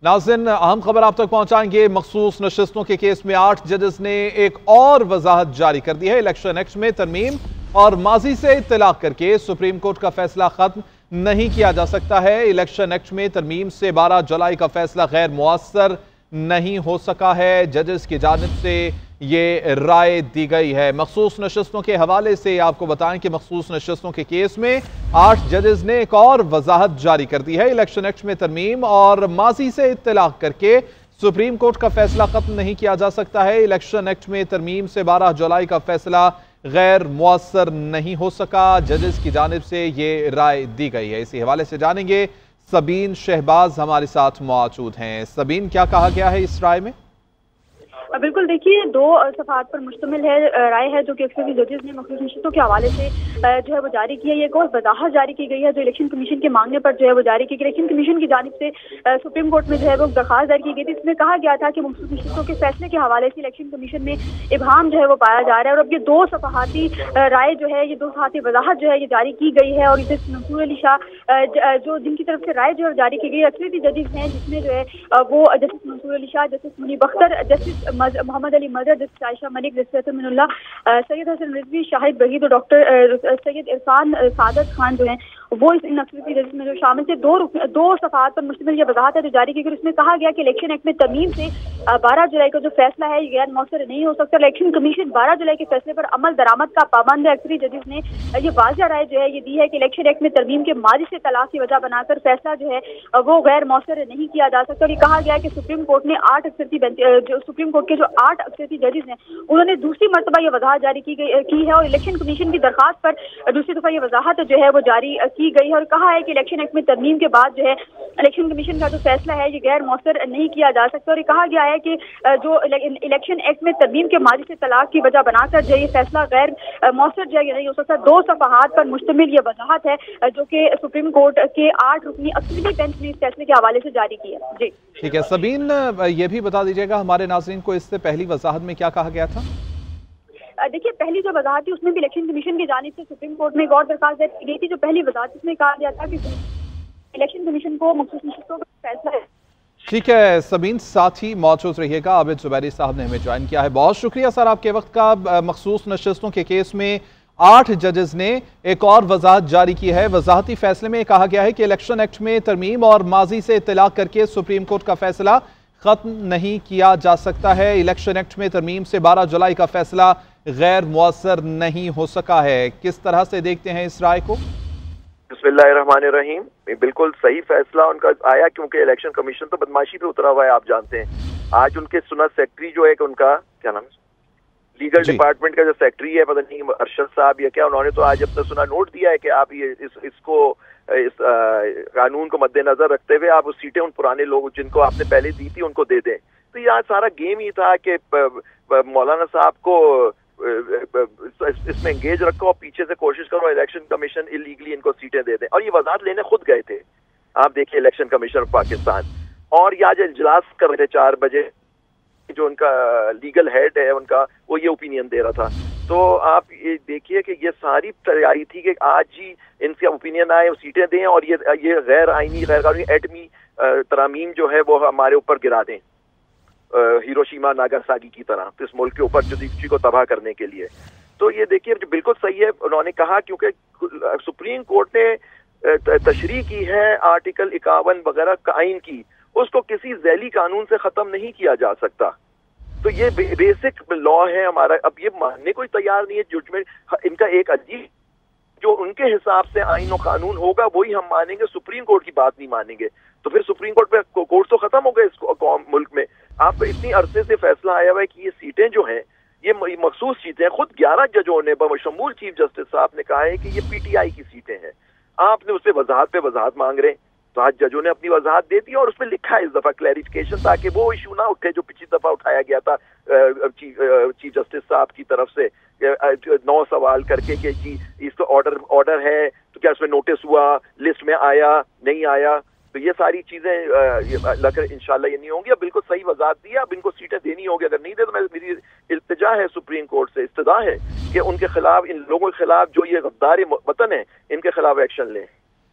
नाज़रीन, अहम खबर आप तक पहुंचाएंगे। मखसूस नशिस्तों के केस में 8 जजेस ने एक और वजाहत जारी कर दी है। इलेक्शन एक्ट में तरमीम और माजी से इत्तलाक करके सुप्रीम कोर्ट का फैसला खत्म नहीं किया जा सकता है। इलेक्शन एक्ट में तरमीम से 12 जुलाई का फैसला गैर मुअस्सर नहीं हो सका है। जजेस की जानिब से ये राय दी गई है। मखसूस नशिस्तों के हवाले से आपको बताएं कि मखसूस नशिस्तों के केस में 8 जजेस ने एक और वजाहत जारी कर दी है। इलेक्शन एक्ट में तरमीम और माजी से इत्तलाक करके सुप्रीम कोर्ट का फैसला खत्म नहीं किया जा सकता है। इलेक्शन एक्ट में तरमीम से 12 जुलाई का फैसला गैर मुअस्सर नहीं हो सका। जजेस की जानिब से ये राय दी गई है। इसी हवाले से जानेंगे। सबीन शहबाज हमारे साथ मौजूद हैं। सबीन, क्या कहा गया है इस राय में? बिल्कुल, देखिए 2 सफ़ात पर मुश्तमिल है राय है जो कि अक्सर जजेस ने मखसूस नशिस्तों के हवाले से जो है वो जारी की है। ये एक और वजाहत जारी की गई है जो इलेक्शन कमीशन के मांगने पर जो है वो जारी की गई। इलेक्शन कमीशन की जानिब से सुप्रीम कोर्ट में जो है वो दरखास्त दायर की गई थी। इसमें कहा गया था कि मखसूस नशिस्तों के फैसले के हवाले से इलेक्शन कमीशन में इबहम जो है वो पाया जा रहा है। और अब ये 2 सफ़ाती राय जो है, ये 2 सफ़ाती वजाहत जो है ये जारी की गई है। और जस्टिस मंसूर अली शाह जो जिनकी तरफ से राय जो है जारी की गई, अक्सरी जजेस हैं जिसमें जो है वो justice Mansoor Ali Shah, justice Munib Akhtar, justice Mohammad Ali Mazhar, justice Ayesha Malik, justice Aminullah, Syed Hasan Rizvi, Shahid Waheed और डॉक्टर सैयद इरफान सादत खान जो हैं वो इन अक्सरी जजेस में जो शामिल थे। 2 सफ़ात पर मुश्तमिल यह वजाहत है जो जारी की गई। उसमें कहा गया कि इलेक्शन एक्ट में तरमीम से 12 जुलाई का जो फैसला है ये गैर मौसर नहीं हो सकता। इलेक्शन कमीशन 12 जुलाई के फैसले पर अमल दरामद का पाबंद है। अक्सरी जजेस ने ये वाज़ेह राय जो है ये दी है कि इलेक्शन एक्ट में तरमीम के माजी से तलाक की वजह बनाकर फैसला जो है वो गैर मौसर नहीं किया जा सकता। और ये कहा गया कि सुप्रीम कोर्ट ने 8 सुप्रीम कोर्ट के जो 8 अक्सरी जजेस हैं उन्होंने दूसरी मरतबा ये वजाहत जारी की है। और इलेक्शन कमीशन की दरखास्त पर दूसरी दफा ये वजाहत जो है वो जारी की गई है। और कहा है कि इलेक्शन एक्ट में तरमीम के बाद जो है इलेक्शन कमीशन का जो फैसला है ये गैर मौसर नहीं किया जा सकता। और ये कहा गया है कि जो इलेक्शन एक्ट में तरमीम के माजी से तलाक की वजह बनाकर जो ये फैसला गैर मौसर जो है नहीं हो सकता। 2 सफ़ात पर मुश्तमिल ये वजाहत है जो कि सुप्रीम कोर्ट के 8 रुकनी अक्सरी बेंच ने इस फैसले के हवाले से जारी की है। जी ठीक है सबीन, ये भी बता दीजिएगा हमारे नाज़रीन को इससे पहली वजाहत में क्या कहा गया था? देखिए, पहली जो वजाहत थी उसमें भी इलेक्शन कमीशन की जानिब से सुप्रीम कोर्ट में एक और दरखास्त दायर की गई थी। जो पहली वजाहत इसमें कहा गया था कि इलेक्शन कमीशन को मखसूस नशिस्तों का फैसला है। ठीक है सबीन, साथ ही मौजूद रहिएगा। आबिद जुबैरी साहब ने हमें ज्वाइन किया है। बहुत शुक्रिया सर आपके वक्त का। मखसूस नशिस्तों के केस में 8 जजेस ने एक और वजाहत जारी की है। वजाहती फैसले में कहा गया है कि इलेक्शन एक्ट में तरमीम और माजी से इत्तलाक करके सुप्रीम कोर्ट का फैसला खत्म नहीं किया जा सकता है। इलेक्शन एक्ट में तरमीम से 12 जुलाई का फैसला गैर मुअस्सर नहीं हो सका है। किस तरह से देखते हैं इस राय को? बिस्मिल्लाहिर्रहमानिर्रहीम। बिल्कुल सही फैसला उनका आया क्योंकि इलेक्शन कमीशन तो बदमाशी पे उतरा हुआ है, आप जानते हैं। आज उनके सुना सेक्रेटरी जो है उनका क्या नाम है, लीगल डिपार्टमेंट का जो सेक्रेटरी है, पता नहीं अरशद साहब या क्या, उन्होंने तो आज अपना सुना नोट दिया है कि आप ये इस कानून को मद्देनजर रखते हुए आप उस सीटें उन पुराने लोग जिनको आपने पहले दी थी उनको दे दें। तो यहाँ सारा गेम ही था कि मौलाना साहब को इसमें एंगेज रखो और पीछे से कोशिश करो इलेक्शन कमीशन इलीगली इनको सीटें दे दें। और ये वजाहत लेने खुद गए थे, आप देखिए, इलेक्शन कमीशन ऑफ पाकिस्तान। और यहाँ जो इजलास कर रहे थे 4 बजे, जो उनका लीगल हेड है उनका, वो ये ओपिनियन दे रहा था। तो आप ये देखिए कि ये सारी तैयारी थी कि आज ही इनसे ओपिनियन आए, सीटें दें और ये गैर आईनी गैर कानूनी एटमी तरामीम जो है वो हमारे ऊपर गिरा दें, हिरोशिमा नागासाकी की तरह, तो इस मुल्क के ऊपर जो को तबाह करने के लिए। तो ये देखिए जो बिल्कुल सही है उन्होंने कहा, क्योंकि सुप्रीम कोर्ट ने तशरीह की है आर्टिकल 51 वगैरह का आइन की, उसको किसी ज़ैली कानून से ख़त्म नहीं किया जा सकता। तो ये बेसिक लॉ है हमारा। अब ये मानने को ही तैयार नहीं है जजमेंट इनका, एक अजीब जो उनके हिसाब से आइन और कानून होगा वही हम मानेंगे, सुप्रीम कोर्ट की बात नहीं मानेंगे। तो फिर सुप्रीम कोर्ट पे कोर्ट तो खत्म हो गए इस मुल्क में। आप इतनी अरसे से फैसला आया हुआ है कि ये सीटें जो हैं ये मखसूस सीटें, खुद 11 जजों ने बशमूल चीफ जस्टिस साहब ने कहा है कि ये पीटीआई की सीटें हैं। आपने उससे वजाहत पे वजाहत मांग रहे हैं, तो आज जजों ने अपनी वजाहत दे दी और उसमें लिखा है इस दफा क्लैरिफिकेशन, ताकि वो इशू ना उठे जो पिछली दफा उठाया गया था चीफ जस्टिस साहब की तरफ से 9 सवाल करके कि जी इसका ऑर्डर है तो क्या उसमें नोटिस हुआ, लिस्ट में आया नहीं आया। तो ये सारी चीजें लग इंशाल्लाह ये नहीं होंगी। अब बिल्कुल सही वजाहत दी है, अब इनको सीटें देनी होगी। अगर नहीं दे तो मेरी इल्तिजा है सुप्रीम कोर्ट से, इस्तदा है कि उनके खिलाफ, इन लोगों के खिलाफ जो ये गद्दार वतन है, इनके खिलाफ एक्शन लें।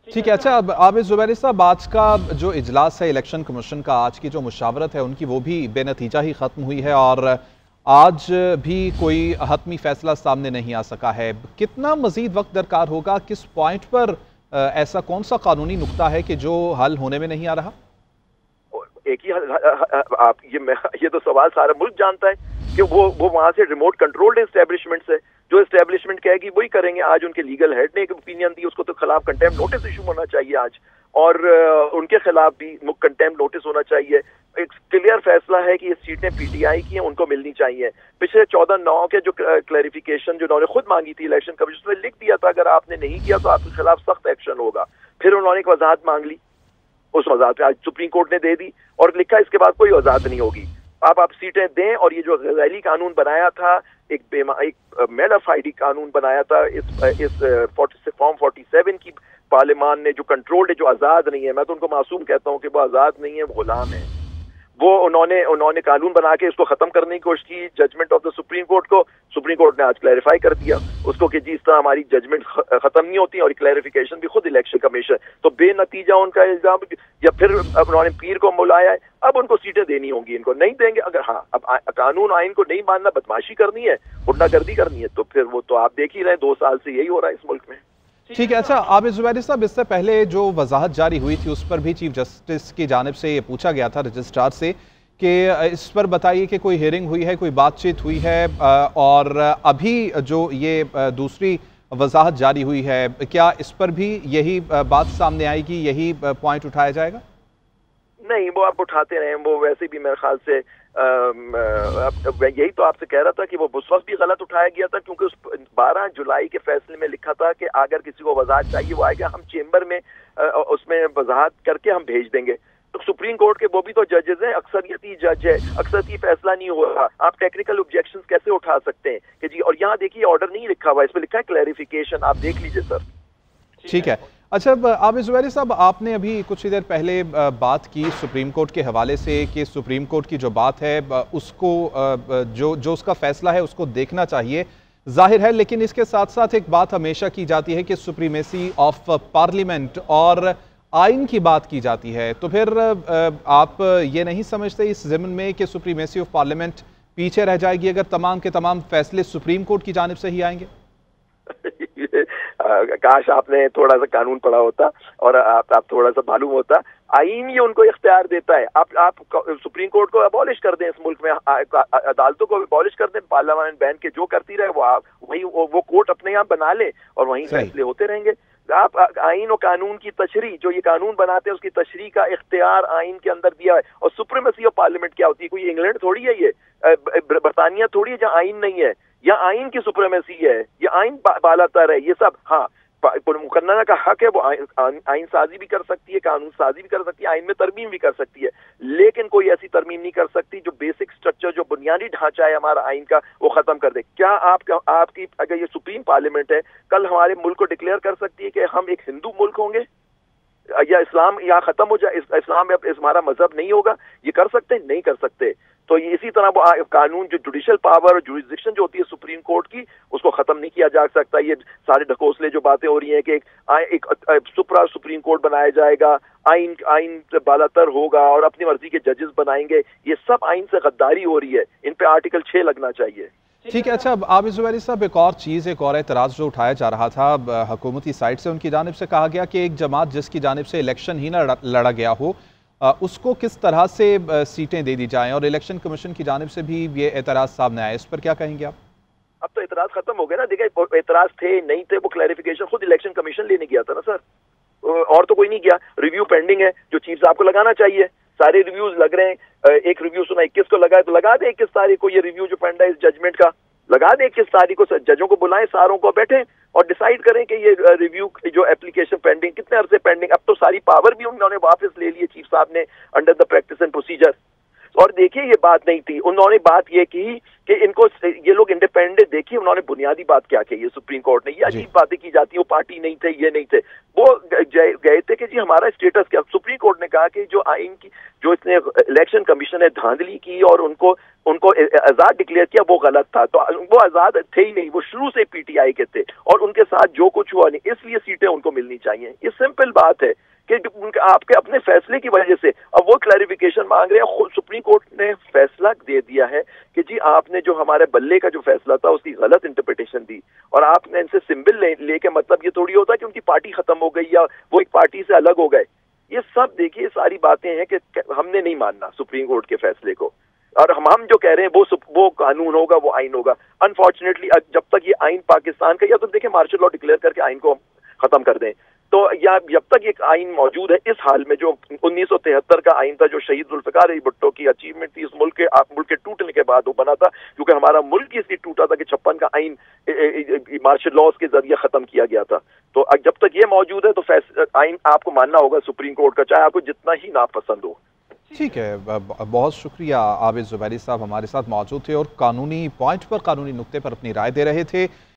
ठीक है। अच्छा, अब आबिद ज़ुबैरी साहब, आज का जो इजलास है इलेक्शन कमीशन का, आज की जो मुशावरत है उनकी, वो भी बेनतीजा ही ख़त्म हुई है और आज भी कोई हतमी फैसला सामने नहीं आ सका है। कितना मज़ीद वक्त दरकार होगा? किस पॉइंट पर ऐसा कौन सा कानूनी नुक्ता है कि जो हल होने में नहीं आ रहा? एक ही ये तो सवाल सारा मुल्क जानता है कि वो वहां से रिमोट कंट्रोल्ड एस्टेब्लिशमेंट से, जो एस्टेब्लिशमेंट कहेगी वही करेंगे। आज उनके लीगल हेड ने एक ओपिनियन दी, उसको तो खिलाफ कंटेम्प्ट नोटिस इशू होना चाहिए आज, और उनके खिलाफ भी कंटेम्प्ट नोटिस होना चाहिए। एक क्लियर फैसला है कि ये सीटें पीटीआई की हैं, उनको मिलनी चाहिए। पिछले 14/9 के जो क्लैरिफिकेशन जो उन्होंने खुद मांगी थी इलेक्शन कमीशन में, लिख दिया था अगर आपने नहीं किया तो आपके खिलाफ सख्त एक्शन होगा। फिर उन्होंने एक वजाहत मांग ली, उस वजाहत पे आज सुप्रीम कोर्ट ने दे दी और लिखा इसके बाद कोई वजाहत नहीं होगी, आप सीटें दें। और ये जो गज़ैली कानून बनाया था, एक मेड ऑफ आईडी कानून बनाया था इस फॉर्म 47 की पार्लियामान ने, जो कंट्रोल्ड है, जो आज़ाद नहीं है। मैं तो उनको मासूम कहता हूँ कि वो आज़ाद नहीं है, वो गुलाम है। वो उन्होंने कानून बना के इसको खत्म करने की कोशिश की judgment of the Supreme Court को। सुप्रीम कोर्ट ने आज क्लैरिफाई कर दिया उसको कि जी इस तरह हमारी जजमेंट खत्म नहीं होती, और क्लैरिफिकेशन भी खुद इलेक्शन कमीशन। तो बेनतीजा उनका इल्जाम, या फिर उन्होंने पीर को बुलाया है, अब उनको सीटें देनी होंगी, इनको नहीं देंगे। अगर हाँ अब कानून आइन को नहीं मानना, बदमाशी करनी है, गुंडागर्दी करनी है, तो फिर वो तो आप देख ही रहे, 2 साल से यही हो रहा है इस मुल्क में। ठीक है। अच्छा, आबिद ज़ुबैरी साहब, इससे पहले जो वजाहत जारी हुई थी उस पर भी चीफ जस्टिस की जानिब से ये पूछा गया था रजिस्ट्रार से कि इस पर बताइए कि कोई हियरिंग हुई है, कोई बातचीत हुई है, और अभी जो ये दूसरी वजाहत जारी हुई है, क्या इस पर भी यही बात सामने आएगी, यही पॉइंट उठाया जाएगा? नहीं, वो आप उठाते रहे, वो वैसे भी मेरे ख्याल से यही तो आपसे कह रहा था कि वो उस वक्त भी गलत उठाया गया था, क्योंकि उस 12 जुलाई के फैसले में लिखा था कि अगर किसी को वजाहत चाहिए वो आएगा, हम चेंबर में उसमें वजाहत करके हम भेज देंगे। तो सुप्रीम कोर्ट के वो भी तो जजेस हैं, अक्सरियती जज है, अक्सरियती फैसला नहीं हो रहा, आप टेक्निकल ऑब्जेक्शंस कैसे उठा सकते हैं कि जी। और यहाँ देखिए ऑर्डर नहीं लिखा हुआ, इसमें लिखा है क्लैरिफिकेशन, आप देख लीजिए सर। ठीक है। अच्छा, आबिद ज़ुबैरी साहब, आपने अभी कुछ ही देर पहले बात की सुप्रीम कोर्ट के हवाले से कि सुप्रीम कोर्ट की जो बात है उसको जो उसका फैसला है उसको देखना चाहिए, जाहिर है। लेकिन इसके साथ साथ एक बात हमेशा की जाती है कि सुप्रीमेसी ऑफ पार्लियामेंट और आइन की बात की जाती है। तो फिर आप ये नहीं समझते इस ज़मीन में कि सुप्रीमेसी ऑफ पार्लियामेंट पीछे रह जाएगी अगर तमाम के तमाम फैसले सुप्रीम कोर्ट की जानिब से ही आएंगे? काश आपने थोड़ा सा कानून पढ़ा होता और आप थोड़ा सा मालूम होता। आइन ये उनको इख्तियार देता है। आप सुप्रीम कोर्ट को अबॉलिश कर दें, इस मुल्क में अदालतों को अबॉलिश कर दें, पार्लियामेंट बैन के जो करती रहे वो कोर्ट अपने यहाँ बना ले और वहीं फैसले होते रहेंगे। आप आइन और कानून की तशरीह, जो ये कानून बनाते हैं उसकी तशरीह का इख्तियार आइन के अंदर दिया है। और सुप्रीमेसी ऑफ पार्लियामेंट क्या होती है? कोई इंग्लैंड थोड़ी है, ये बरतानिया थोड़ी है जहाँ आइन नहीं है, या आइन की सुप्रीमेसी है, ये आइन बालातर है। ये सब हाँ मुकन्ना का हक है, वो आइन साजी भी कर सकती है, कानून साजी भी कर सकती है, आइन में तरमीम भी कर सकती है, लेकिन कोई ऐसी तरमीम नहीं कर सकती जो बेसिक स्ट्रक्चर, जो बुनियादी ढांचा है हमारा आइन का, वो खत्म कर दे। क्या आपकी अगर ये सुप्रीम पार्लियामेंट है, कल हमारे मुल्क को डिक्लेयर कर सकती है कि हम एक हिंदू मुल्क होंगे, या इस्लाम यहाँ खत्म हो जाए, इस्लाम में अब हमारा मजहब नहीं होगा? ये कर सकते? नहीं कर सकते। तो इसी तरह वो कानून, जो जुडिशल पावर और जुरिस्डिक्शन जो होती है सुप्रीम कोर्ट की, उसको खत्म नहीं किया जा सकता। ये सारे ढकोसले जो बातें हो रही हैं कि एक सुप्रा सुप्रीम कोर्ट बनाया जाएगा, आइन बालातर होगा और अपनी मर्जी के जजेस बनाएंगे, ये सब आइन से गद्दारी हो रही है। इन पे आर्टिकल 6 लगना चाहिए। ठीक है। अच्छा, आबिद ज़ुबैरी साहब, एक और एतराज़ जो उठाया जा रहा था हुकूमती साइड से, उनकी जानिब से कहा गया कि एक जमात जिसकी जानिब से इलेक्शन ही ना लड़ा गया हो उसको किस तरह से सीटें दे दी जाएं, और इलेक्शन कमीशन की जानिब से भी ये एतराज़ सामने आया। इस पर क्या कहेंगे आप? अब तो एतराज़ खत्म हो गया ना। देखिए, एतराज़ थे नहीं थे, वो क्लैरिफिकेशन खुद इलेक्शन कमीशन लेने गया था ना सर, और तो कोई नहीं गया। रिव्यू पेंडिंग है, जो चीफ साहब को लगाना चाहिए। सारे रिव्यूज लग रहे हैं, एक रिव्यू सुना 21 को लगा है, तो लगा दे 21 तारीख को ये रिव्यू जो पेंड है इस जजमेंट का, लगा दे 21 तारीख को। जजों को बुलाएं, सारों को बैठे और डिसाइड करें कि ये रिव्यू जो एप्लीकेशन पेंडिंग, कितने अरसे पेंडिंग। अब तो सारी पावर भी उन्होंने वापस ले ली है चीफ साहब ने, under the practice and procedure. और देखिए, ये बात नहीं थी, उन्होंने बात ये की कि इनको ये लोग इंडिपेंडेंट, देखिए उन्होंने बुनियादी बात क्या कही है सुप्रीम कोर्ट ने। ये अजीब बातें की जाती है, वो पार्टी नहीं थे, ये नहीं थे, वो गए थे कि जी हमारा स्टेटस क्या। सुप्रीम कोर्ट ने कहा कि जो आइन की, जो इसने इलेक्शन कमीशन ने धांधली की और उनको उनको आज़ाद डिक्लेयर किया वो गलत था। तो वो आज़ाद थे ही नहीं, वो शुरू से पीटीआई के थे और उनके साथ जो कुछ हुआ नहीं, इसलिए सीटें उनको मिलनी चाहिए। ये सिंपल बात है कि आपके अपने फैसले की वजह से अब वो क्लैरिफिकेशन मांग रहे हैं। सुप्रीम कोर्ट ने फैसला दे दिया है कि जी आपने जो हमारे बल्ले का जो फैसला था उसकी गलत इंटरप्रिटेशन दी और आपने इनसे सिंबल लेके मतलब ये थोड़ी होता है कि उनकी पार्टी खत्म हो गई या वो एक पार्टी से अलग हो गए। ये सब देखिए सारी बातें हैं कि हमने नहीं मानना सुप्रीम कोर्ट के फैसले को, और हम जो कह रहे हैं वो कानून होगा, वो आइन होगा। अनफॉर्चुनेटली जब तक ये आइन पाकिस्तान का, या तो देखिए मार्शल लॉ डिक्लेयर करके आइन को खत्म कर दें, तो या जब तक एक आइन मौजूद है इस हाल में, जो 1973 का आइन था जो शहीद जुल्फिकार अली भुट्टो की अचीवमेंट थी, उस मुल्क के टूटने के बाद वो बना था, क्योंकि हमारा मुल्क इसलिए टूटा था कि 56 का आइन मार्शल लॉज के जरिए खत्म किया गया था। तो जब तक ये मौजूद है तो आइन आपको मानना होगा सुप्रीम कोर्ट का, चाहे आपको जितना ही नापसंद हो। ठीक है, बहुत शुक्रिया। आबिद ज़ुबैरी साहब हमारे साथ मौजूद थे और कानूनी पॉइंट पर, कानूनी नुक्ते पर अपनी राय दे रहे थे।